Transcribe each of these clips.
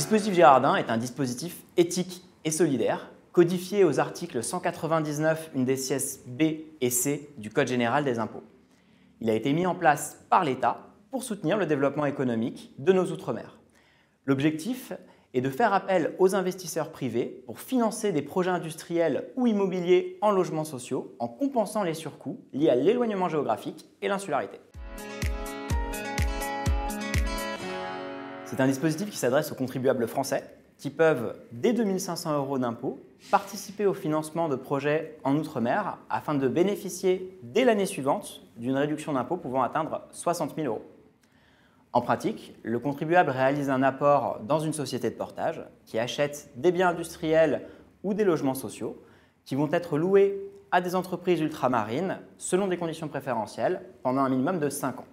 dispositif Girardin est un dispositif éthique et solidaire, codifié aux articles 199 undecies B et C du Code général des impôts. Il a été mis en place par l'État pour soutenir le développement économique de nos Outre-mer. L'objectif est de faire appel aux investisseurs privés pour financer des projets industriels ou immobiliers en logements sociaux en compensant les surcoûts liés à l'éloignement géographique et l'insularité. C'est un dispositif qui s'adresse aux contribuables français qui peuvent, dès 2 500 € d'impôt, participer au financement de projets en Outre-mer afin de bénéficier, dès l'année suivante, d'une réduction d'impôt pouvant atteindre 60 000 €. En pratique, le contribuable réalise un apport dans une société de portage qui achète des biens industriels ou des logements sociaux qui vont être loués à des entreprises ultramarines selon des conditions préférentielles pendant un minimum de 5 ans.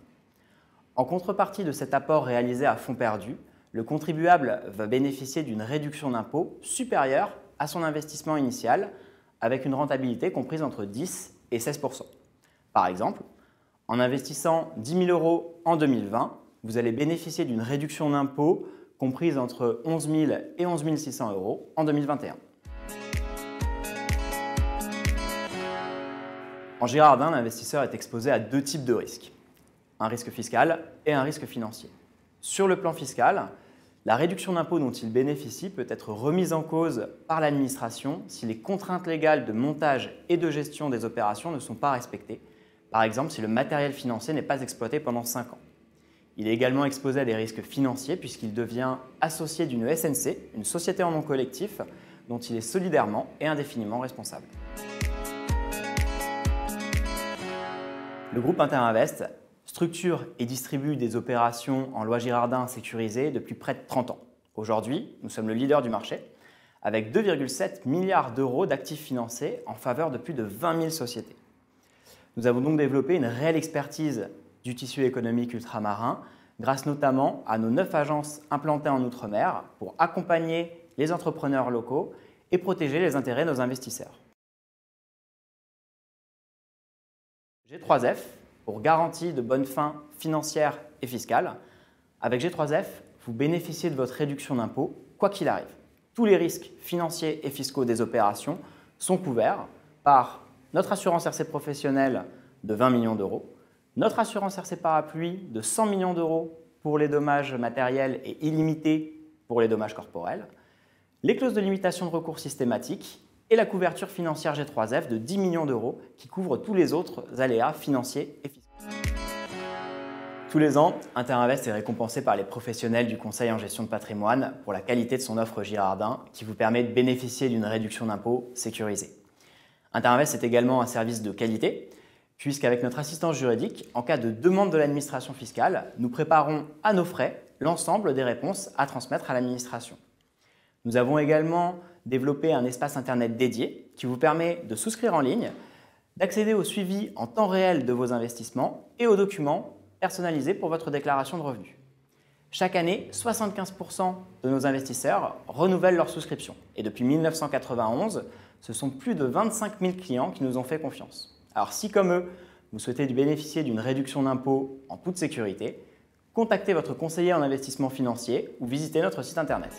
En contrepartie de cet apport réalisé à fonds perdu, le contribuable va bénéficier d'une réduction d'impôt supérieure à son investissement initial avec une rentabilité comprise entre 10 et 16 %. Par exemple, en investissant 10 000 € en 2020, vous allez bénéficier d'une réduction d'impôt comprise entre 11 000 et 11 600 € en 2021. En Girardin, l'investisseur est exposé à 2 types de risques. Un risque fiscal et un risque financier. Sur le plan fiscal, la réduction d'impôt dont il bénéficie peut être remise en cause par l'administration si les contraintes légales de montage et de gestion des opérations ne sont pas respectées, par exemple si le matériel financier n'est pas exploité pendant 5 ans. Il est également exposé à des risques financiers puisqu'il devient associé d'une SNC, une société en nom collectif, dont il est solidairement et indéfiniment responsable. Le groupe Interinvest structure et distribue des opérations en loi Girardin sécurisées depuis près de 30 ans. Aujourd'hui, nous sommes le leader du marché, avec 2,7 milliards € d'actifs financés en faveur de plus de 20 000 sociétés. Nous avons donc développé une réelle expertise du tissu économique ultramarin, grâce notamment à nos 9 agences implantées en Outre-mer pour accompagner les entrepreneurs locaux et protéger les intérêts de nos investisseurs. G3F, pour garantie de bonne fin financière et fiscale. Avec G3F, vous bénéficiez de votre réduction d'impôt, quoi qu'il arrive. Tous les risques financiers et fiscaux des opérations sont couverts par notre assurance RC professionnelle de 20 millions €, notre assurance RC parapluie de 100 millions € pour les dommages matériels et illimités pour les dommages corporels, les clauses de limitation de recours systématiques et la couverture financière G3F de 10 millions € qui couvre tous les autres aléas financiers et fiscaux. Tous les ans, Interinvest est récompensé par les professionnels du conseil en gestion de patrimoine pour la qualité de son offre Girardin qui vous permet de bénéficier d'une réduction d'impôt sécurisée. Interinvest est également un service de qualité puisqu'avec notre assistance juridique, en cas de demande de l'administration fiscale, nous préparons à nos frais l'ensemble des réponses à transmettre à l'administration. Nous avons également développé un espace internet dédié qui vous permet de souscrire en ligne, d'accéder au suivi en temps réel de vos investissements et aux documents personnalisés pour votre déclaration de revenus. Chaque année, 75 % de nos investisseurs renouvellent leur souscription. Et depuis 1991, ce sont plus de 25 000 clients qui nous ont fait confiance. Alors si, comme eux, vous souhaitez bénéficier d'une réduction d'impôt en toute sécurité, contactez votre conseiller en investissement financier ou visitez notre site internet.